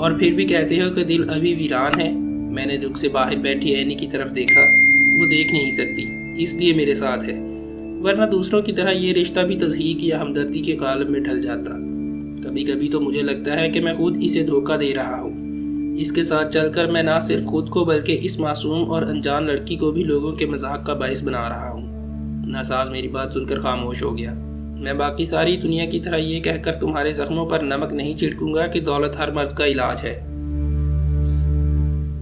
اور پھر بھی کہتے ہو کہ دل ابھی ویران ہے۔ میں نے دکھ سے باہر بیٹھی اینی کی طرف دیکھا۔ وہ دیکھ نہیں سکتی، اس لیے میرے ساتھ ہے، ورنہ دوسروں کی طرح یہ رشتہ بھی تضحیق یا ہمدردی کے قالب میں ڈھل جاتا۔ کبھی کبھی تو مجھے لگتا ہے کہ میں خود اسے دھوکہ دے رہا ہوں۔ اس کے ساتھ چل کر میں نہ صرف خود کو بلکہ اس معصوم اور انجان لڑکی کو بھی لوگوں کے مذاق کا باعث بنا رہا ہوں۔ ناساز میری بات سن کر خاموش ہو گیا۔ میں باقی ساری دنیا کی طرح یہ کہہ کر تمہارے زخموں پر نمک نہیں چھڑکوں گا کہ دولت ہر مرض کا علاج ہے،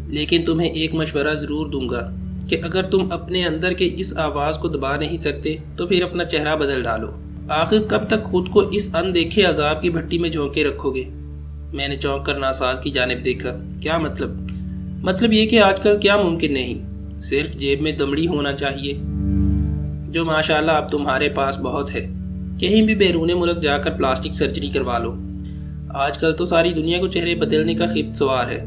لیکن تمہیں ایک مشورہ ضرور دوں گا کہ اگر تم اپنے اندر کے اس آواز کو دبا نہیں سکتے تو پھر اپنا چہرہ بدل ڈالو۔ آخر کب تک خود کو اس اندیکھے عذاب کی بھٹی میں جھونکے رکھو گے؟ میں نے چونک کر ناساز کی جانب دیکھا۔ کیا مطلب؟ مطلب یہ کہ آج کل کیا ممکن نہیں، صرف جیب میں دمڑی ہونا چاہیے، جو ماشاءاللہ اب تمہارے پاس بہت ہے۔ کہیں بھی بیرون ملک جا کر پلاسٹک سرجری کروا لو۔ آج کل تو ساری دنیا کو چہرے بدلنے کا خفت سوار ہے۔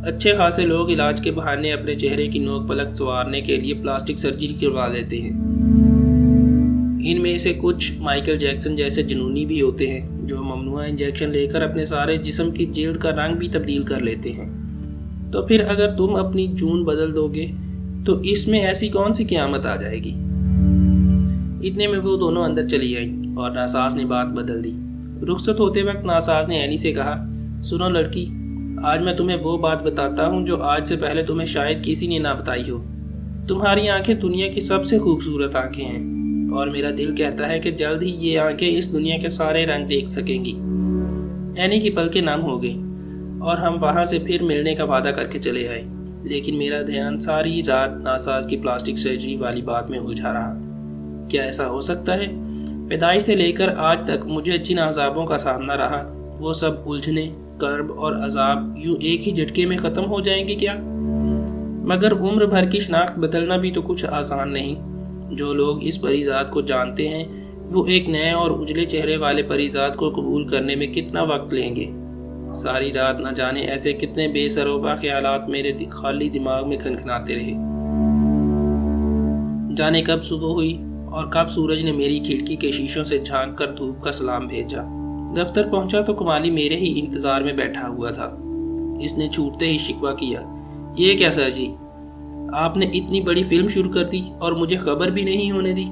اچھے خاصے لوگ علاج کے بہانے اپنے چہرے کی نوک پلک سنوارنے کے لیے پلاسٹک سرجری کروا لیتے ہیں۔ ان میں سے کچھ مائیکل جیکسن جیسے جنونی بھی ہوتے ہیں جو ممنوعہ انجیکشن لے کر اپنے سارے جسم کی جلد کا رنگ بھی تبدیل کر لیتے ہیں۔ تو پھر اگر تم اپنی جون بدل دو گے تو اس میں ایسی کون سی قیامت آ جائے گی؟ اتنے میں وہ دونوں اندر چلی آئیں اور ناساز نے بات بدل دی۔ رخصت ہوتے وقت ناساز نے اینی سے کہا، سنو لڑکی، آج میں تمہیں وہ بات بتاتا ہوں جو آج سے پہلے تمہیں شاید کسی نے نہ بتائی ہو۔ تمہاری آنکھیں دنیا کی سب سے خوبصورت آنکھیں ہیں، اور میرا دل کہتا ہے کہ جلد ہی یہ آنکھیں اس دنیا کے سارے رنگ دیکھ سکیں گی۔ اینی کی پلکیں نم ہو گئیں اور ہم وہاں سے پھر ملنے کا وعدہ کر کے چلے آئے، لیکن میرا دھیان ساری رات ناساز کی پلاسٹک سرجری والی بات میں الجھا رہا۔ کیا ایسا ہو سکتا ہے؟ پیدائش سے لے کر آج تک مجھے جن عذابوں کا سامنا رہا، وہ سب الجھنے، کرب اور عذاب یوں ایک ہی جھٹکے میں ختم ہو جائیں گے کیا؟ مگر عمر بھر کی شناخت بدلنا بھی تو کچھ آسان نہیں۔ جو لوگ اس پریزاد کو جانتے ہیں وہ ایک نئے اور اجلے چہرے والے پریزاد کو قبول کرنے میں کتنا وقت لیں گے؟ ساری رات نہ جانے ایسے کتنے بے سروپا خیالات میرے خالی دماغ میں کھنکھناتے رہے۔ جانے کب صبح ہوئی اور کب سورج نے میری کھڑکی کے شیشوں سے جھانک کر دھوپ کا سلام بھیجا۔ دفتر پہنچا تو کمالی میرے ہی انتظار میں بیٹھا ہوا تھا۔ اس نے چھوٹتے ہی شکوہ کیا، یہ کیا سر جی، آپ نے اتنی بڑی فلم شروع کر دی اور مجھے خبر بھی نہیں ہونے دی۔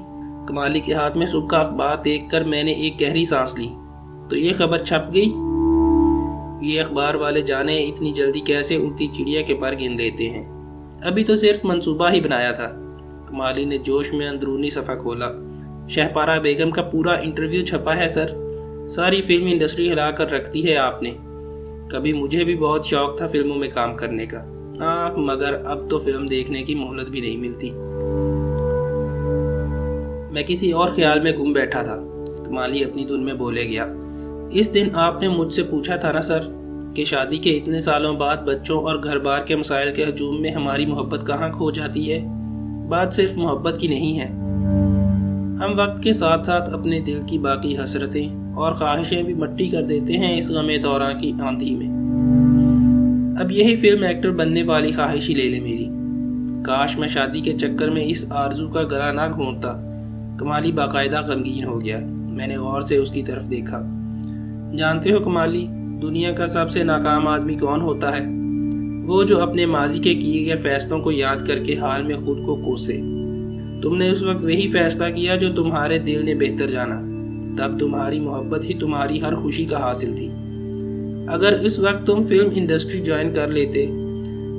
کمالی کے ہاتھ میں صبح کا اخبار دیکھ کر میں نے ایک گہری سانس لی۔ تو یہ خبر چھپ گئی؟ یہ اخبار والے جانے اتنی جلدی کیسے اڑتی چڑیا کے پر گن لیتے ہیں، ابھی تو صرف منصوبہ ہی بنایا تھا۔ کمالی نے جوش میں اندرونی صفحہ کھولا۔ شہپارہ بیگم کا پورا انٹرویو چھپا ہے سر، ساری فلم انڈسٹری ہلا کر رکھتی ہے آپ نے۔ کبھی مجھے بھی بہت شوق تھا فلموں میں کام کرنے کا، مگر اب تو فلم دیکھنے کی مہلت بھی نہیں ملتی۔ میں کسی اور خیال میں گم بیٹھا تھا۔ کمالی اپنی دھن میں بولے گیا، اس دن آپ نے مجھ سے پوچھا تھا نا سر کہ شادی کے اتنے سالوں بعد بچوں اور گھر بار کے مسائل کے ہجوم میں ہماری محبت کہاں کھو جاتی ہے؟ بات صرف محبت کی نہیں ہے، ہم وقت کے ساتھ ساتھ اپنے دل کی باقی حسرتیں اور خواہشیں بھی مٹی کر دیتے ہیں اس غم دوراں کی آندھی میں۔ اب یہی فلم ایکٹر بننے والی خواہش ہی لے لے میری۔ کاش میں شادی کے چکر میں اس آرزو کا گلا نہ گھونٹتا۔ کمالی باقاعدہ غمگین ہو گیا۔ میں نے غور سے اس کی طرف دیکھا۔ جانتے ہو کمالی، دنیا کا سب سے ناکام آدمی کون ہوتا ہے؟ وہ جو اپنے ماضی کے کیے گئے فیصلوں کو یاد کر کے حال میں خود کو کوسے۔ تم نے اس وقت وہی فیصلہ کیا جو تمہارے دل نے بہتر جانا، تب تمہاری محبت ہی تمہاری ہر خوشی کا حاصل تھی۔ اگر اس وقت تم فلم انڈسٹری جوائن کر لیتے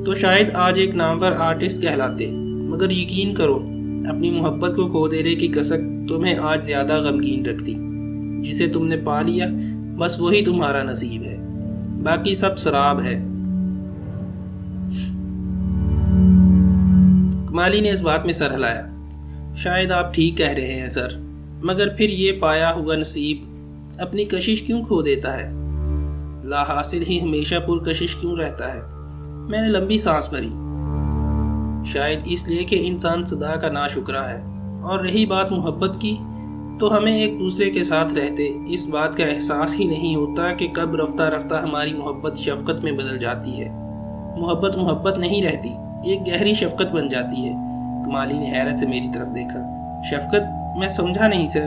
تو شاید آج ایک نامور آرٹسٹ کہلاتے، مگر یقین کرو اپنی محبت کو کھو دینے کی کسک تمہیں آج زیادہ غمگین رکھتی۔ جسے تم نے پا لیا بس وہی تمہارا نصیب ہے، باقی سب سراب ہے۔ کمالی نے اس بات میں سر ہلایا۔ شاید آپ ٹھیک کہہ رہے ہیں سر، مگر پھر یہ پایا ہوا نصیب اپنی کشش کیوں کھو دیتا ہے؟ لا حاصل ہی ہمیشہ پرکشش کیوں رہتا ہے؟ میں نے لمبی سانس بھری۔ شاید اس لیے کہ انسان صدا کا ناشکرا ہے۔ اور رہی بات محبت کی، تو ہمیں ایک دوسرے کے ساتھ رہتے اس بات کا احساس ہی نہیں ہوتا کہ کب رفتہ رفتہ ہماری محبت شفقت میں بدل جاتی ہے۔ محبت نہیں رہتی، ایک گہری شفقت بن جاتی ہے۔ کمالی نے حیرت سے میری طرف دیکھا۔ شفقت؟ میں سمجھا نہیں سر۔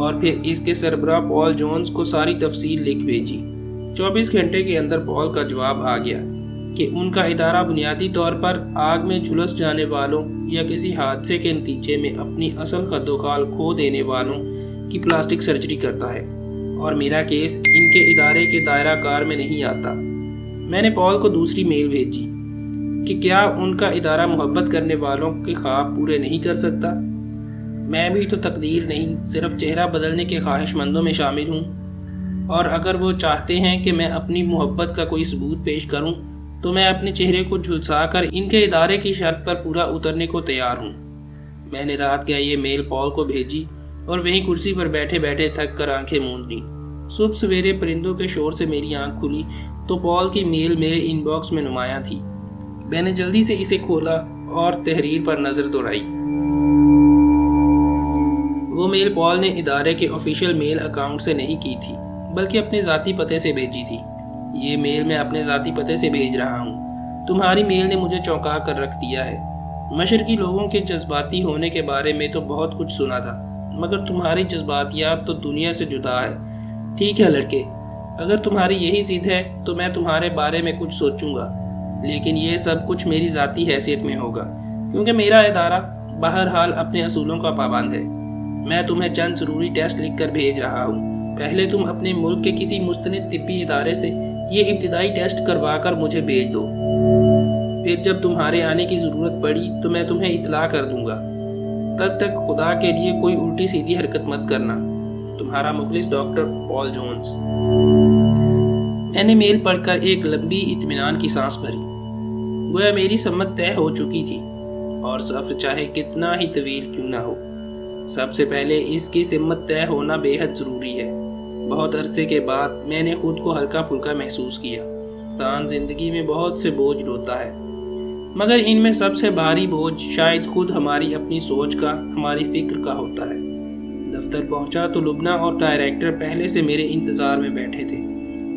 اور پھر اس کے سربراہ پال جونز کو ساری تفصیل لکھ بھیجی۔ 24 گھنٹے کے اندر پال کا جواب آ گیا کہ ان کا ادارہ بنیادی طور پر آگ میں جھلس جانے والوں یا کسی حادثے کے نتیجے میں اپنی اصل خد و خال کھو دینے والوں کی پلاسٹک سرجری کرتا ہے، اور میرا کیس ان کے ادارے کے دائرہ کار میں نہیں آتا۔ میں نے پال کو دوسری میل بھیجی کہ کیا ان کا ادارہ محبت کرنے والوں کے خواب پورے نہیں کر سکتا؟ میں بھی تو تقدیر نہیں، صرف چہرہ بدلنے کے خواہش مندوں میں شامل ہوں، اور اگر وہ چاہتے ہیں کہ میں اپنی محبت کا کوئی ثبوت پیش کروں تو میں اپنے چہرے کو جھلسا کر ان کے ادارے کی شرط پر پورا اترنے کو تیار ہوں۔ میں نے رات کا یہ میل پال کو بھیجی اور وہیں کرسی پر بیٹھے بیٹھے تھک کر آنکھیں موند لیں۔ صبح سویرے پرندوں کے شور سے میری آنکھ کھلی تو پال کی میل میرے ان باکس میں نمایاں تھی۔ میں نے جلدی سے اسے کھولا اور تحریر پر نظر دوڑائی۔ وہ میل پال نے ادارے کے آفیشیل میل اکاؤنٹ سے نہیں کی تھی، بلکہ اپنے ذاتی پتے سے بھیجی تھی۔ یہ میل میں اپنے ذاتی پتے سے بھیج رہا ہوں۔ تمہاری میل نے مجھے چونکا کر رکھ دیا ہے۔ مشرقی لوگوں کے جذباتی ہونے کے بارے میں تو بہت کچھ سنا تھا، مگر تمہاری جذباتیات تو دنیا سے جدا ہے۔ ٹھیک ہے لڑکے، اگر تمہاری یہی ضد ہے تو میں تمہارے بارے میں کچھ سوچوں گا، لیکن یہ سب کچھ میری ذاتی حیثیت میں ہوگا، کیونکہ میرا ادارہ بہرحال اپنے اصولوں کا پابند ہے۔ میں تمہیں چند ضروری ٹیسٹ لکھ کر بھیج رہا ہوں۔ پہلے تم اپنے ملک کے کسی مستند طبی ادارے سے یہ ابتدائی ٹیسٹ کروا کر مجھے بھیج دو۔ پھر جب تمہارے آنے کی ضرورت پڑی تو میں تمہیں اطلاع کر دوں گا۔ تب تک خدا کے لیے کوئی الٹی سیدھی حرکت مت کرنا۔ تمہارا مخلص ڈاکٹر پال جونز۔ میں نے میل پڑھ کر ایک لمبی اطمینان کی سانس بھری۔ گویا میری سمت طے ہو چکی تھی، اور سفر چاہے کتنا ہی طویل کیوں نہ ہو، سب سے پہلے اس کی سمت طے ہونا بے حد ضروری ہے۔ بہت عرصے کے بعد میں نے خود کو ہلکا پھلکا محسوس کیا۔ انسان زندگی میں بہت سے بوجھ ڈھوتا ہے، مگر ان میں سب سے بھاری بوجھ شاید خود ہماری اپنی سوچ کا، ہماری فکر کا ہوتا ہے۔ دفتر پہنچا تو لبنہ اور ڈائریکٹر پہلے سے میرے انتظار میں بیٹھے تھے۔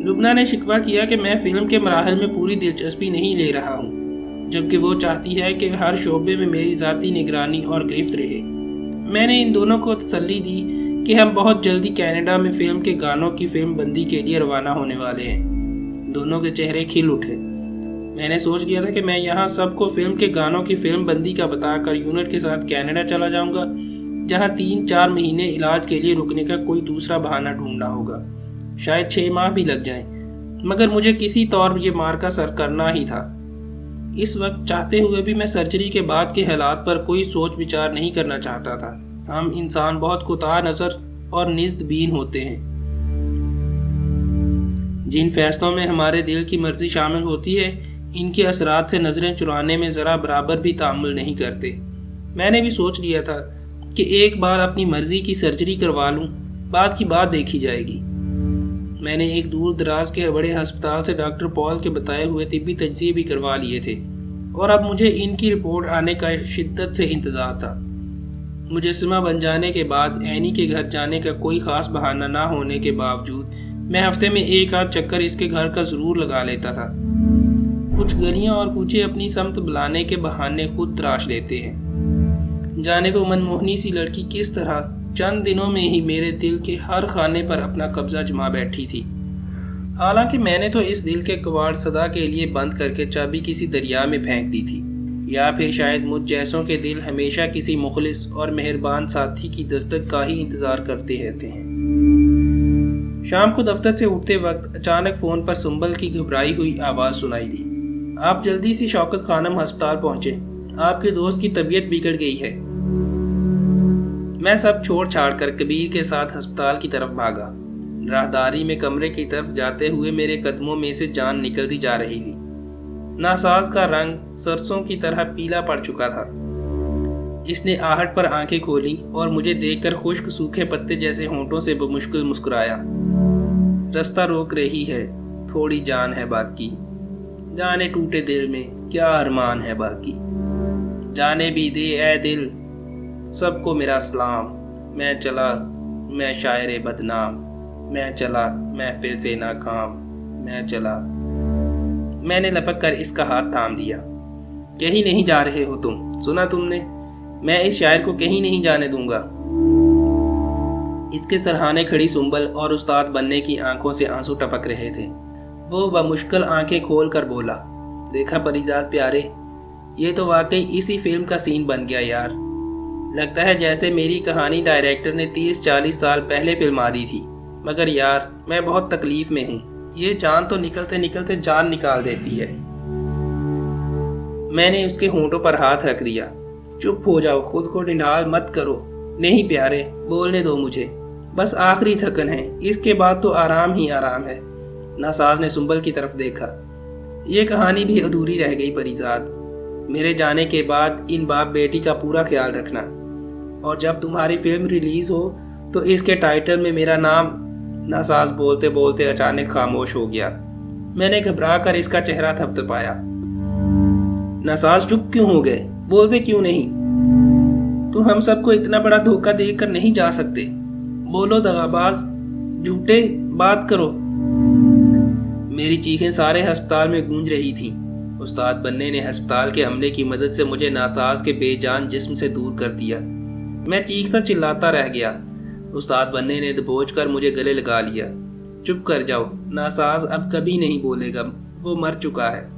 لبنہ نے شکوہ کیا کہ میں فلم کے مراحل میں پوری دلچسپی نہیں لے رہا ہوں، جبکہ وہ چاہتی ہے کہ ہر شعبے میں میری ذاتی نگرانی اور گرفت رہے۔ میں نے ان دونوں کو تسلی دی کہ ہم بہت جلدی کینیڈا میں فلم کے گانوں کی فلم بندی کے لیے روانہ ہونے والے ہیں۔ دونوں کے چہرے کھل اٹھے۔ میں نے سوچ لیا تھا کہ میں یہاں سب کو فلم کے گانوں کی فلم بندی کا بتا کر یونٹ کے ساتھ کینیڈا چلا جاؤں گا، جہاں 3-4 مہینے علاج کے لیے رکنے کا کوئی دوسرا بہانہ ڈھونڈنا ہوگا۔ شاید 6 ماہ بھی لگ جائیں، مگر مجھے کسی طور یہ مارکا سر کرنا ہی تھا۔ اس وقت چاہتے ہوئے بھی میں سرجری کے بعد کے حالات پر کوئی سوچ بچار نہیں کرنا چاہتا تھا۔ ہم انسان بہت کوتاہ نظر اور نزد بین ہوتے ہیں۔ جن فیصلوں میں ہمارے دل کی مرضی شامل ہوتی ہے، ان کے اثرات سے نظریں چرانے میں ذرا برابر بھی تأمل نہیں کرتے۔ میں نے بھی سوچ لیا تھا کہ ایک بار اپنی مرضی کی سرجری کروا لوں، بعد کی بات دیکھی جائے گی۔ میں نے ایک دور دراز کے بڑے ہسپتال سے ڈاکٹر پال کے بتائے ہوئے طبی تجزیے بھی کروا لیے تھے، اور اب مجھے ان کی رپورٹ آنے کا شدت سے انتظار تھا۔ مجسمہ بن جانے کے بعد اینی کے گھر جانے کا کوئی خاص بہانہ نہ ہونے کے باوجود میں ہفتے میں 1 چکر اس کے گھر کا ضرور لگا لیتا تھا۔ کچھ گلیاں اور کوچے اپنی سمت بلانے کے بہانے خود تراش لیتے ہیں۔ جانے وہ منموہنی سی لڑکی کس طرح چند دنوں میں ہی میرے دل کے ہر خانے پر اپنا قبضہ جما بیٹھی تھی۔ حالانکہ میں نے تو اس دل کے کواڑ سدا کے لیے بند کر کے چابی کسی دریا میں پھینک دی تھی، یا پھر شاید مجھ جیسوں کے دل ہمیشہ کسی مخلص اور مہربان ساتھی کی دستک کا ہی انتظار کرتے رہتے ہیں۔ شام کو دفتر سے اٹھتے وقت اچانک فون پر سنبل کی گھبرائی ہوئی آواز سنائی دی۔ آپ جلدی سے شوکت خانم ہسپتال پہنچے، آپ کے دوست کی طبیعت بگڑ گئی ہے۔ میں سب چھوڑ چھاڑ کر کبیر کے ساتھ ہسپتال کی طرف بھاگا۔ راہداری میں کمرے کی طرف جاتے ہوئے میرے قدموں میں سے جان نکلتی جا رہی تھی۔ ناساز کا رنگ سرسوں کی طرح پیلا پڑ چکا تھا۔ اس نے آہٹ پر آنکھیں کھولی اور مجھے دیکھ کر خشک سوکھے پتے جیسے ہونٹوں سے بمشکل مسکرایا۔ رستہ روک رہی ہے، تھوڑی جان ہے باقی، جانے ٹوٹے دل میں کیا ارمان ہے باقی، جانے بھی دے اے دل سب کو میرا سلام، میں چلا میں شاعر بدنام، میں چلا محفل سے ناکام، میں چلا۔ میں نے لپک کر اس کا ہاتھ تھام دیا۔ کہیں نہیں جا رہے ہو تم، سنا تم نے؟ میں اس شاعر کو کہیں نہیں جانے دوں گا۔ اس کے سرہانے کھڑی سنبل اور استاد بننے کی آنکھوں سے آنسو ٹپک رہے تھے۔ وہ بمشکل آنکھیں کھول کر بولا، دیکھا پریزاد پیارے، یہ تو واقعی اسی فلم کا سین بن گیا یار۔ لگتا ہے جیسے میری کہانی ڈائریکٹر نے 30-40 سال پہلے فلما دی تھی، مگر یار میں بہت تکلیف میں ہوں، یہ جان تو نکلتے نکلتے جان نکال دیتی ہے۔ میں نے اس کے ہونٹوں پر ہاتھ رکھ دیا۔ چپ ہو جاؤ، خود کو ڈنڈال مت کرو۔ نہیں پیارے، بولنے دو مجھے، بس آخری تھکن ہے، اس کے بعد تو آرام ہی آرام ہے۔ ناساز نے سنبل کی طرف دیکھا۔ یہ کہانی بھی ادھوری رہ گئی پریزاد، میرے جانے کے بعد ان باپ بیٹی کا پورا خیال رکھنا، اور جب تمہاری فلم ریلیز ہو تو اس کے ٹائٹل میں میرا نام۔ ناساز بولتے بولتے اچانک خاموش ہو گیا۔ میں نے گھبرا کر اس کا چہرہ تھپتھپایا۔ ناساز چپ کیوں ہو گئے؟ بولتے کیوں نہیں؟ تم ہم سب کو اتنا بڑا دھوکہ دے کر نہیں جا سکتے۔ بولو دغاباز، جھوٹے، بات کرو۔ میری چیخیں سارے ہسپتال میں گونج رہی تھیں۔ استاد بننے نے ہسپتال کے عملے کی مدد سے مجھے ناساز کے بے جان جسم سے دور کر دیا۔ میں چیخ کر چلاتا رہ گیا۔ استاد بننے نے دبوچ کر مجھے گلے لگا لیا۔ چپ کر جاؤ، ناساز اب کبھی نہیں بولے گا، وہ مر چکا ہے۔